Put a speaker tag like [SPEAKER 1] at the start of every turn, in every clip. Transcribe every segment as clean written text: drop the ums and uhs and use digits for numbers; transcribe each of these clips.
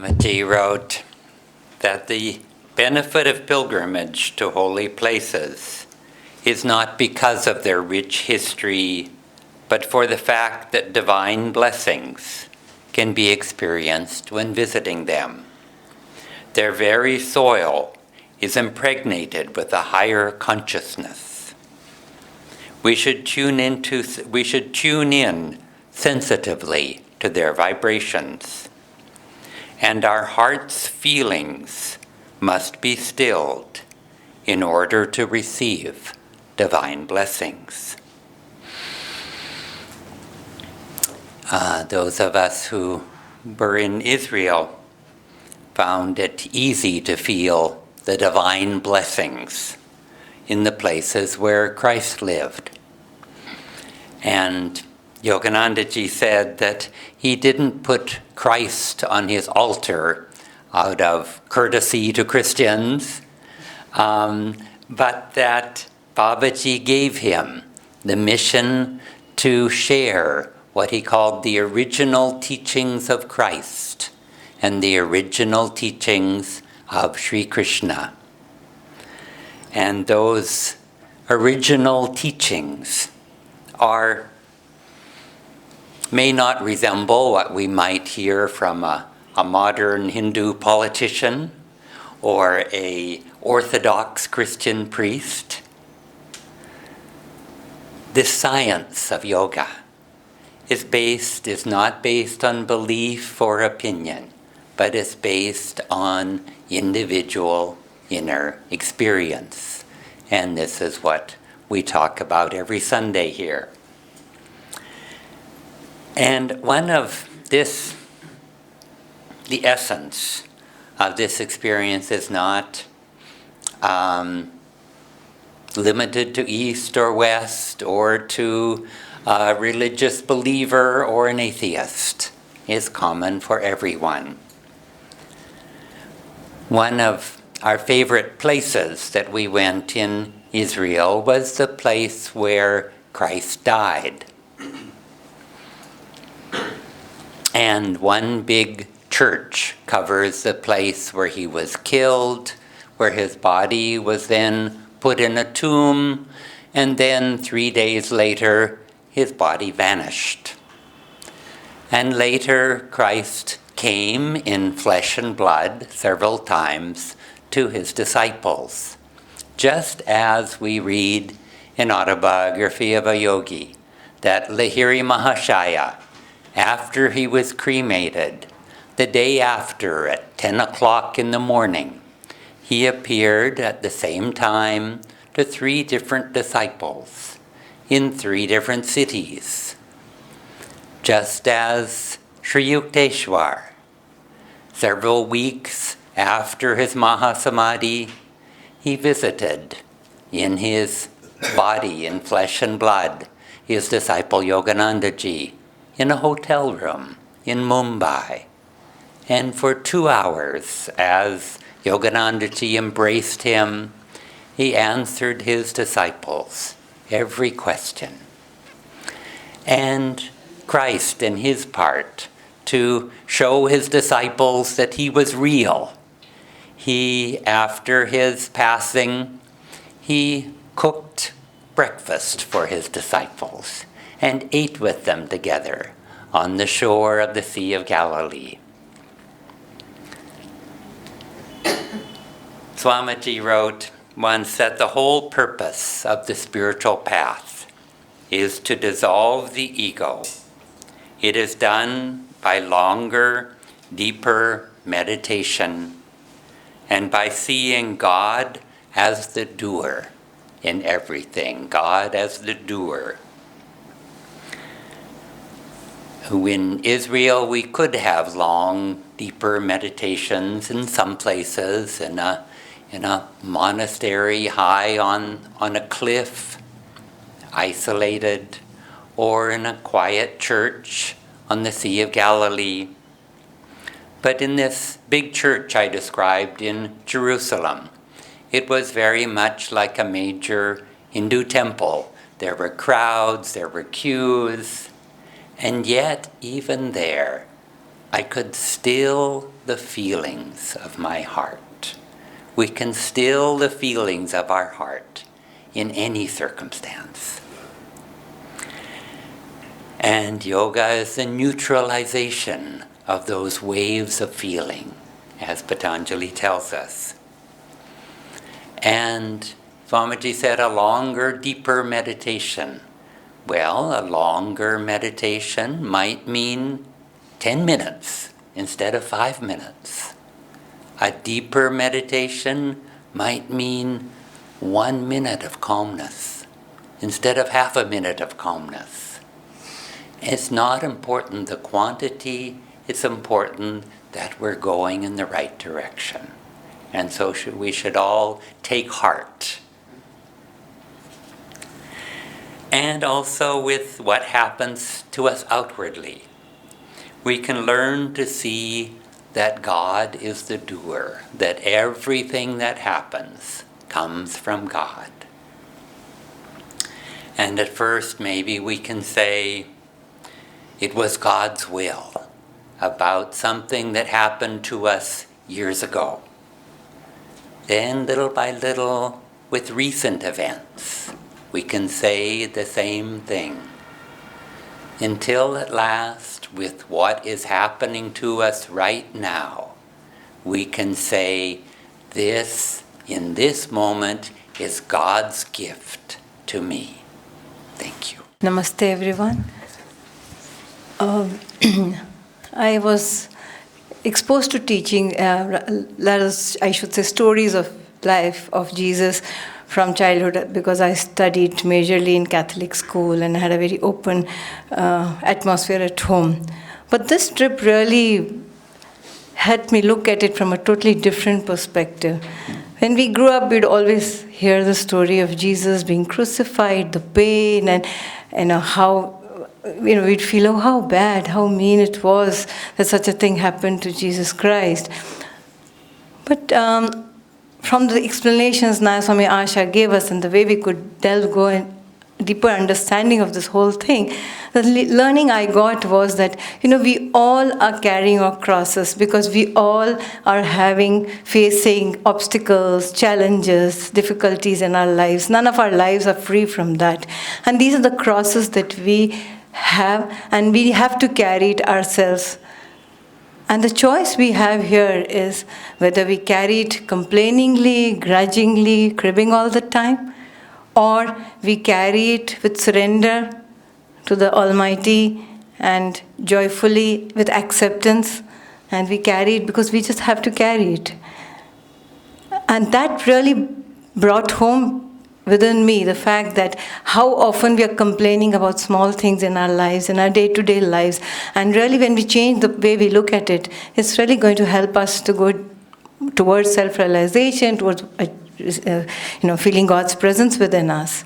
[SPEAKER 1] Swamiji wrote that the benefit of pilgrimage to holy places is not because of their rich history, but for the fact that divine blessings can be experienced when visiting them. Their very soil is impregnated with a higher consciousness. We should tune in sensitively to their vibrations, and our heart's feelings must be stilled in order to receive divine blessings. Those of us who were in Israel found it easy to feel the divine blessings in the places where Christ lived. And Yoganandaji said that he didn't put Christ on his altar out of courtesy to Christians, but that Babaji gave him the mission to share what he called the original teachings of Christ and the original teachings of Sri Krishna. And those original teachings may not resemble what we might hear from a modern Hindu politician or a Orthodox Christian priest. This science of yoga is not based on belief or opinion, but is based on individual inner experience. And this is what we talk about every Sunday here. And the essence of this experience is not limited to East or West or to a religious believer or an atheist. It's common for everyone. One of our favorite places that we went in Israel was the place where Christ died. And one big church covers the place where he was killed, where his body was then put in a tomb, and then 3 days later, his body vanished. And later, Christ came in flesh and blood several times to his disciples, just as we read in Autobiography of a Yogi, that Lahiri Mahashaya, after he was cremated, the day after at 10 o'clock in the morning, he appeared at the same time to 3 different disciples in 3 different cities. Just as Sri Yukteswar, several weeks after his Mahasamadhi, he visited in his body, in flesh and blood, his disciple Yoganandaji in a hotel room in Mumbai. And for 2 hours, as Yoganandaji embraced him, he answered his disciples every question. And Christ, in his part, to show his disciples that he was real, after his passing, he cooked breakfast for his disciples and ate with them together on the shore of the Sea of Galilee. Swamiji wrote once that the whole purpose of the spiritual path is to dissolve the ego. It is done by longer, deeper meditation and by seeing God as the doer in everything, God as the doer. In Israel, we could have long, deeper meditations in some places, in a monastery high on a cliff, isolated, or in a quiet church on the Sea of Galilee. But in this big church I described in Jerusalem, it was very much like a major Hindu temple. There were crowds, there were queues, and yet even there I could still the feelings of my heart. We can still the feelings of our heart in any circumstance. And yoga is the neutralization of those waves of feeling, as Patanjali tells us. And Swamiji said a longer, deeper meditation. Well, a longer meditation might mean 10 minutes instead of 5 minutes. A deeper meditation might mean 1 minute of calmness instead of half a minute of calmness. It's not important the quantity, it's important that we're going in the right direction. And so we should all take heart. And also with what happens to us outwardly. We can learn to see that God is the doer, that everything that happens comes from God. And at first maybe we can say, it was God's will about something that happened to us years ago. Then little by little, with recent events, we can say the same thing. Until at last, with what is happening to us right now, we can say, this, in this moment, is God's gift to me. Thank you.
[SPEAKER 2] Namaste, everyone. I was exposed to teaching, I should say, stories of life of Jesus from childhood, because I studied majorly in Catholic school and had a very open atmosphere at home. But this trip really helped me look at it from a totally different perspective. When we grew up, we'd always hear the story of Jesus being crucified, the pain, and how we'd feel, oh, how bad, how mean it was that such a thing happened to Jesus Christ. But from the explanations Swami Asha gave us and the way we could go in deeper understanding of this whole thing, the learning I got was that, we all are carrying our crosses because we all are facing obstacles, challenges, difficulties in our lives. None of our lives are free from that. And these are the crosses that we have, and we have to carry it ourselves. And the choice we have here is whether we carry it complainingly, grudgingly, cribbing all the time, or we carry it with surrender to the Almighty and joyfully with acceptance, and we carry it because we just have to carry it. And that really brought home within me the fact that how often we are complaining about small things in our lives, in our day-to-day lives. And really when we change the way we look at it, it's really going to help us to go towards self-realization, towards feeling God's presence within us.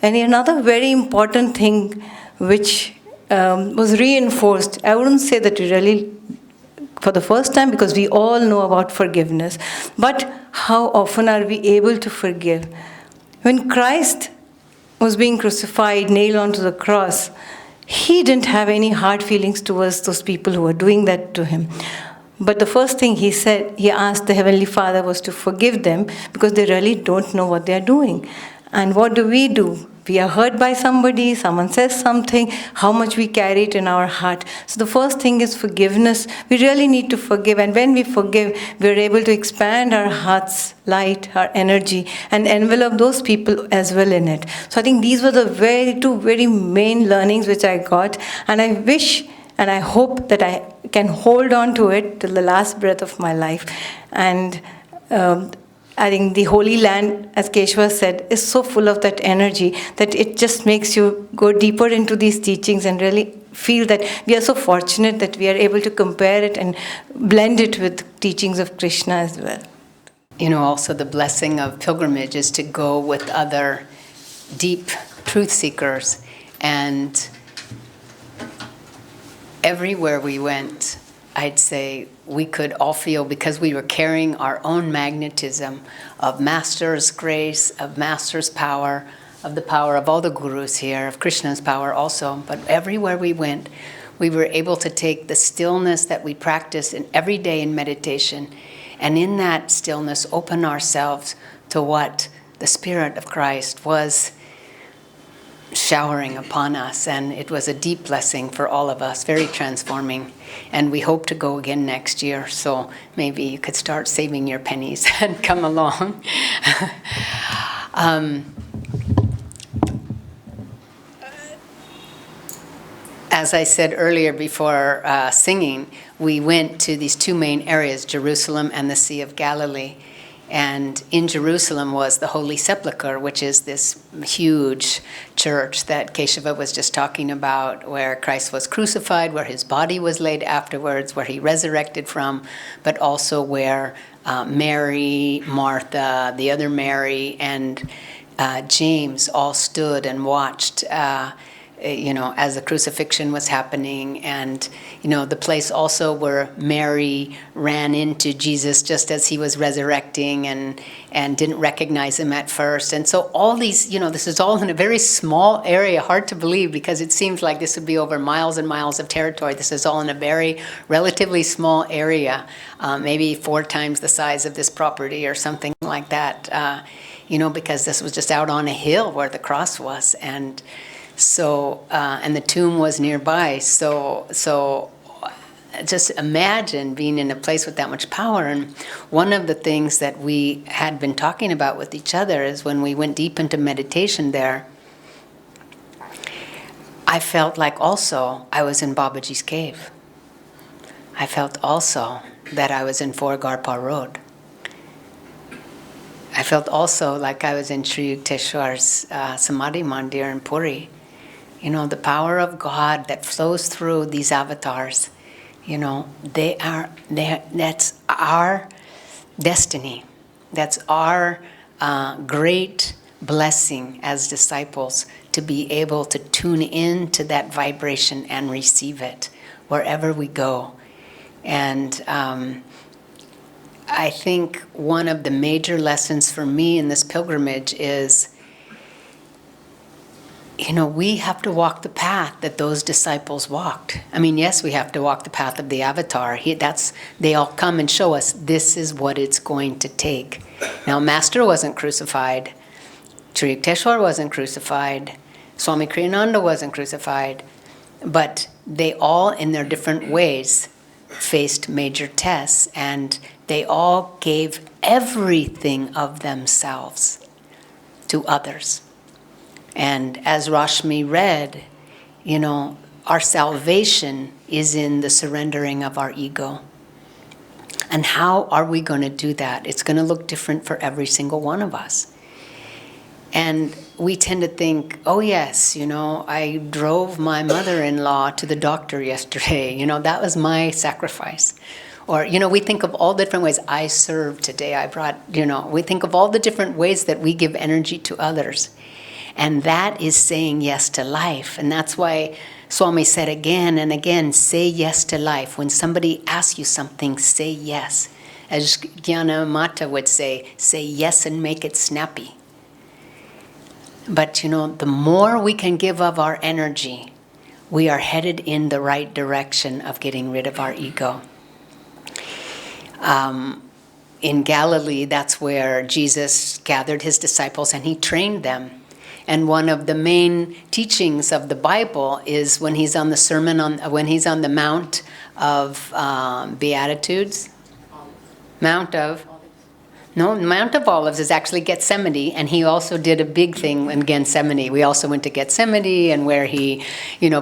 [SPEAKER 2] And another very important thing which was reinforced, I wouldn't say that we really for the first time, because we all know about forgiveness, but how often are we able to forgive? When Christ was being crucified, nailed onto the cross, he didn't have any hard feelings towards those people who were doing that to him. But the first thing he said, he asked the Heavenly Father, was to forgive them because they really don't know what they're doing. And what do? We are hurt by somebody, someone says something, how much we carry it in our heart. So the first thing is forgiveness. We really need to forgive. And when we forgive, we're able to expand our heart's light, our energy, and envelop those people as well in it. So I think these were the two very main learnings which I got. And I wish and I hope that I can hold on to it till the last breath of my life. And I think the Holy Land, as Keshava said, is so full of that energy that it just makes you go deeper into these teachings and really feel that we are so fortunate that we are able to compare it and blend it with teachings of Krishna as well.
[SPEAKER 3] Also the blessing of pilgrimage is to go with other deep truth seekers. And everywhere we went, I'd say we could all feel, because we were carrying our own magnetism of Master's grace, of Master's power, of the power of all the gurus here, of Krishna's power also. But everywhere we went, we were able to take the stillness that we practice every day in meditation, and in that stillness open ourselves to what the Spirit of Christ was showering upon us. And it was a deep blessing for all of us, very transforming. And we hope to go again next year, so maybe you could start saving your pennies and come along. As I said earlier before singing, we went to these two main areas, Jerusalem and the Sea of Galilee. And in Jerusalem was the Holy Sepulchre, which is this huge church that Keshava was just talking about, where Christ was crucified, where his body was laid afterwards, where he resurrected from, but also where Mary, Martha, the other Mary, and James all stood and watched as the crucifixion was happening. And, the place also where Mary ran into Jesus just as he was resurrecting and didn't recognize him at first. And so all these, this is all in a very small area, hard to believe because it seems like this would be over miles and miles of territory. This is all in a very relatively small area, maybe 4 times the size of this property or something like that, because this was just out on a hill where the cross was. And so, and the tomb was nearby. So just imagine being in a place with that much power. And one of the things that we had been talking about with each other is when we went deep into meditation there, I felt like also I was in Babaji's cave. I felt also that I was in Four Garpar Road. I felt also like I was in Sri Yukteswar's Samadhi Mandir in Puri. The power of God that flows through these avatars, that's our destiny. That's our great blessing as disciples to be able to tune in to that vibration and receive it wherever we go. And I think one of the major lessons for me in this pilgrimage is, we have to walk the path that those disciples walked. I mean, yes, we have to walk the path of the avatar. They all come and show us this is what it's going to take. Now, Master wasn't crucified. Sri Yukteswar wasn't crucified. Swami Kriyananda wasn't crucified. But they all, in their different ways, faced major tests, and they all gave everything of themselves to others. And as Rashmi read, our salvation is in the surrendering of our ego. And how are we going to do that? It's going to look different for every single one of us. And we tend to think, oh yes, I drove my mother-in-law to the doctor yesterday. That was my sacrifice. Or, we think of all different ways. I served today. I brought, we think of all the different ways that we give energy to others. And that is saying yes to life. And that's why Swami said again and again, say yes to life. When somebody asks you something, say yes. As Jnana Mata would say yes and make it snappy. But, the more we can give of our energy, we are headed in the right direction of getting rid of our ego. In Galilee, that's where Jesus gathered his disciples and he trained them. And one of the main teachings of the Bible is when he's on the when he's on the Mount of Beatitudes. Mount of Olives is actually Gethsemane, and he also did a big thing in Gethsemane. We also went to Gethsemane, and where he,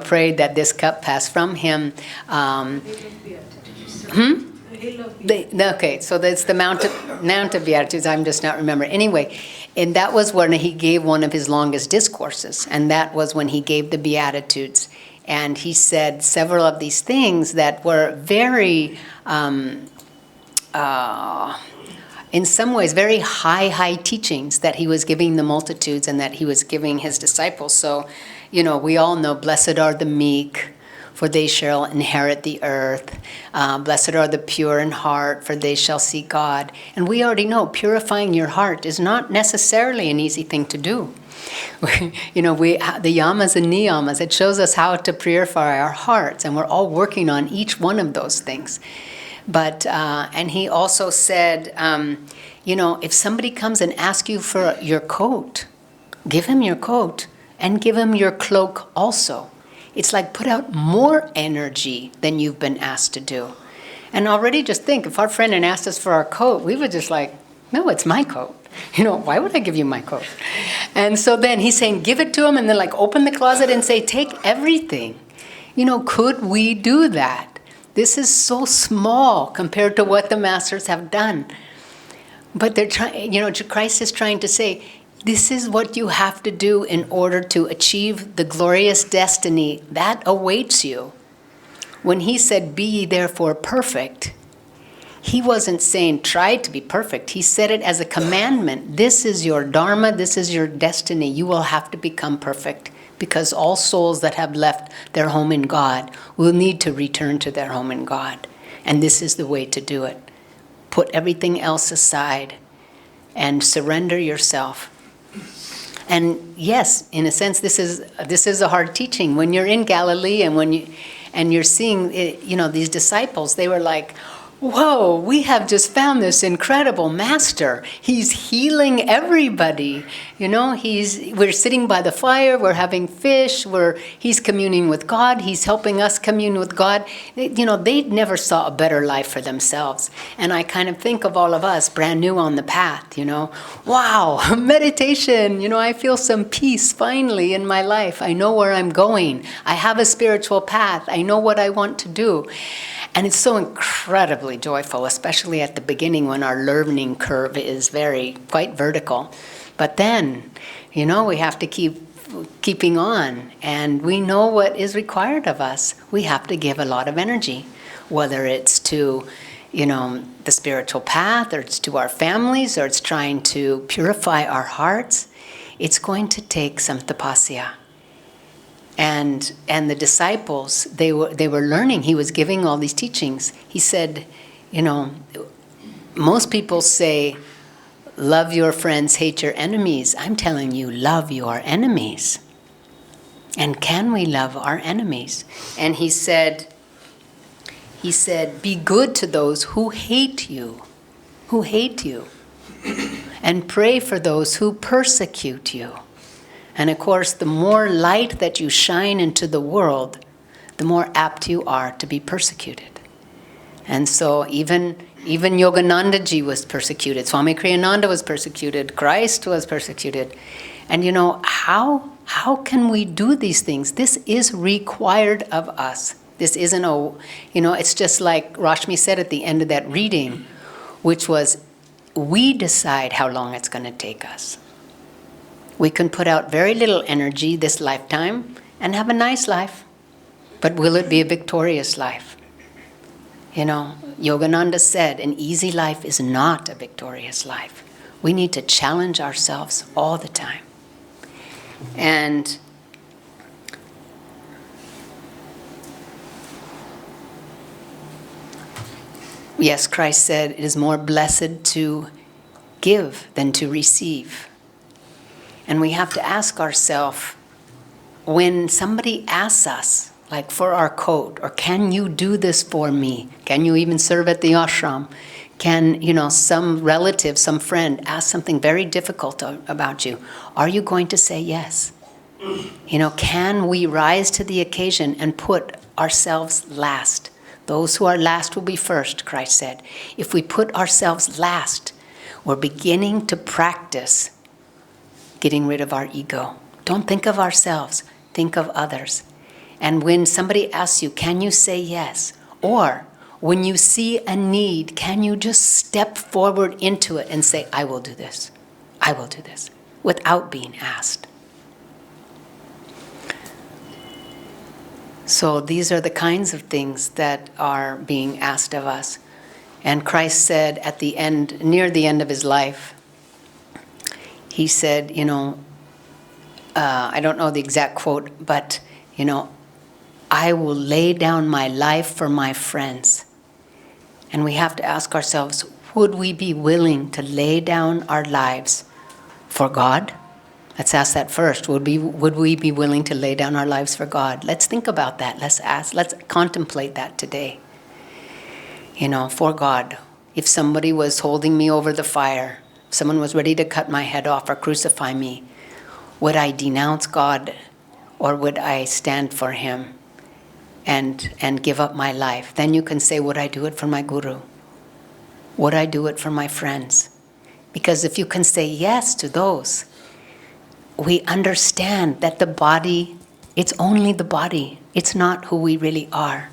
[SPEAKER 3] prayed that this cup pass from him. Okay, so that's the Mount of Beatitudes. I'm just not remembering. Anyway, and that was when he gave one of his longest discourses, and that was when he gave the Beatitudes. And he said several of these things that were very, in some ways, very high teachings that he was giving the multitudes and that he was giving his disciples. So, we all know, blessed are the meek, for they shall inherit the earth. Blessed are the pure in heart, for they shall see God. And we already know purifying your heart is not necessarily an easy thing to do. You know, the yamas and niyamas, it shows us how to purify our hearts, and we're all working on each one of those things. But, and he also said, you know, if somebody comes and asks you for your coat, give him your coat and give him your cloak also. It's like put out more energy than you've been asked to do. And already just think, if our friend had asked us for our coat, we would just like, no, it's my coat. You know, why would I give you my coat? And so then he's saying, give it to him, and then like open the closet and say, take everything. You know, could we do that? This is so small compared to what the masters have done. But they're trying, you know, Christ is trying to say, this is what you have to do in order to achieve the glorious destiny that awaits you. When he said, be ye therefore perfect, he wasn't saying try to be perfect. He said it as a commandment. This is your dharma, this is your destiny. You will have to become perfect, because all souls that have left their home in God will need to return to their home in God. And this is the way to do it. Put everything else aside and surrender yourself. And yes, in a sense, this is a hard teaching. When you're in Galilee and you're seeing, you know, these disciples, they were like, whoa, we have just found this incredible master. He's healing everybody. You know, we're sitting by the fire, we're having fish, he's communing with God, he's helping us commune with God. You know, they never saw a better life for themselves. And I kind of think of all of us brand new on the path, you know. Wow, meditation, you know, I feel some peace finally in my life. I know where I'm going. I have a spiritual path. I know what I want to do. And it's so incredibly joyful, especially at the beginning when our learning curve is quite vertical. But then, you know, we have to keeping on, and we know what is required of us. We have to give a lot of energy, whether it's to, you know, the spiritual path, or it's to our families, or it's trying to purify our hearts. It's going to take some tapasya. And the disciples, they were learning. He was giving all these teachings. He said, you know, most people say, love your friends, hate your enemies. I'm telling you, love your enemies. And can we love our enemies? And he said, be good to those who hate you, and pray for those who persecute you. And of course, the more light that you shine into the world, the more apt you are to be persecuted. And so even Yoganandaji was persecuted. Swami Kriyananda was persecuted. Christ was persecuted. And you know, how can we do these things? This is required of us. This isn't it's just like Rashmi said at the end of that reading, which was, we decide how long it's going to take us. We can put out very little energy this lifetime and have a nice life. But will it be a victorious life? You know, Yogananda said, an easy life is not a victorious life. We need to challenge ourselves all the time. And yes, Christ said, it is more blessed to give than to receive. And we have to ask ourselves, when somebody asks us, like for our coat, or can you do this for me? Can you even serve at the ashram? Can, you know, some relative, some friend ask something very difficult about you? Are you going to say yes? You know, can we rise to the occasion and put ourselves last? Those who are last will be first, Christ said. If we put ourselves last, we're beginning to practice getting rid of our ego. Don't think of ourselves, think of others. And when somebody asks you, can you say yes? Or when you see a need, can you just step forward into it and say, I will do this, without being asked. So these are the kinds of things that are being asked of us. And Christ said at the end, near the end of his life, he said, you know, I don't know the exact quote, but, you know, I will lay down my life for my friends. And we have to ask ourselves, would we be willing to lay down our lives for God, Let's ask that first. Would we be willing to lay down our lives for God? Let's think about that. Let's contemplate that today. For God. If somebody was holding me over the fire, someone was ready to cut my head off or crucify me, would I denounce God or would I stand for Him and give up my life? Then you can say, would I do it for my Guru? Would I do it for my friends? Because if you can say yes to those, we understand that the body, it's only the body. It's not who we really are.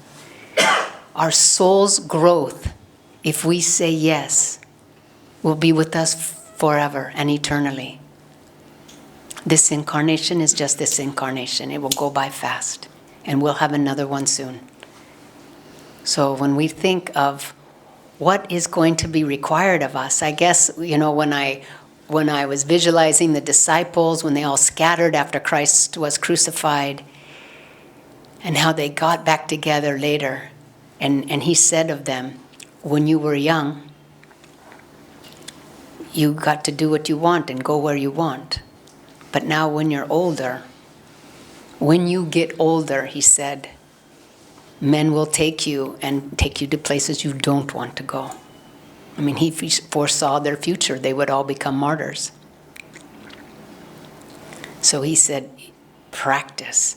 [SPEAKER 3] Our soul's growth, if we say yes, will be with us forever and eternally. This incarnation is just this incarnation. It will go by fast, and we'll have another one soon. So when we think of what is going to be required of us, I guess, when I was visualizing the disciples, when they all scattered after Christ was crucified, and how they got back together later, and He said of them, when you were young, you got to do what you want and go where you want. But now when you're older, when you get older, He said, men will take you to places you don't want to go. I mean, He foresaw their future. They would all become martyrs. So He said, practice.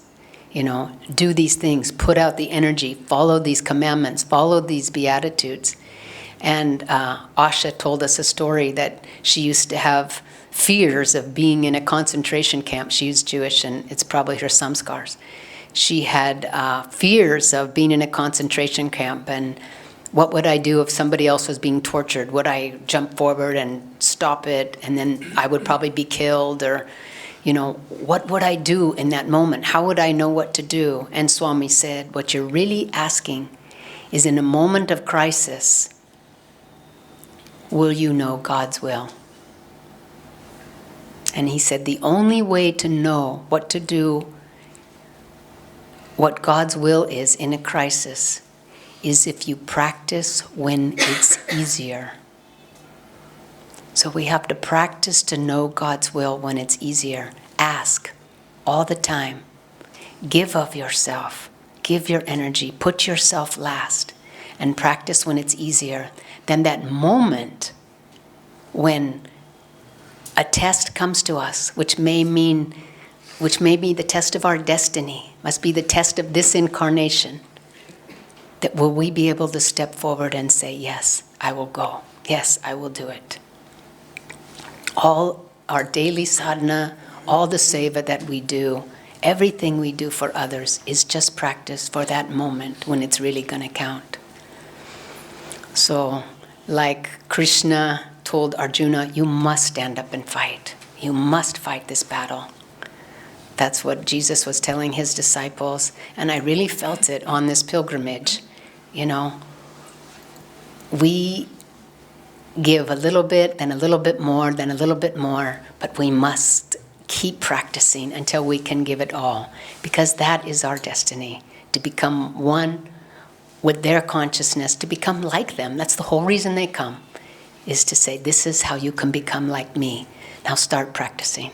[SPEAKER 3] Do these things, put out the energy, follow these commandments, follow these beatitudes. And Asha told us a story that she used to have fears of being in a concentration camp. She's Jewish, and it's probably her samskars. She had fears of being in a concentration camp, and what would I do if somebody else was being tortured? Would I jump forward and stop it, and then I would probably be killed? Or, what would I do in that moment? How would I know what to do? And Swami said, what you're really asking is, in a moment of crisis, will you know God's will? And he said, the only way to know what to do, what God's will is in a crisis, is if you practice when it's easier. So we have to practice to know God's will when it's easier. Ask all the time. Give of yourself. Give your energy. Put yourself last. And practice when it's easier. Then that moment when a test comes to us, which may be the test of our destiny, must be the test of this incarnation, that will we be able to step forward and say, yes, I will go. Yes, I will do it. All our daily sadhana, all the seva that we do, everything we do for others is just practice for that moment when it's really going to count. So, like Krishna told Arjuna, you must stand up and fight. You must fight this battle. That's what Jesus was telling his disciples, and I really felt it on this pilgrimage. We give a little bit, then a little bit more, then a little bit more, but we must keep practicing until we can give it all, because that is our destiny, to become one with their consciousness, to become like them. That's the whole reason they come, is to say, this is how you can become like me. Now start practicing.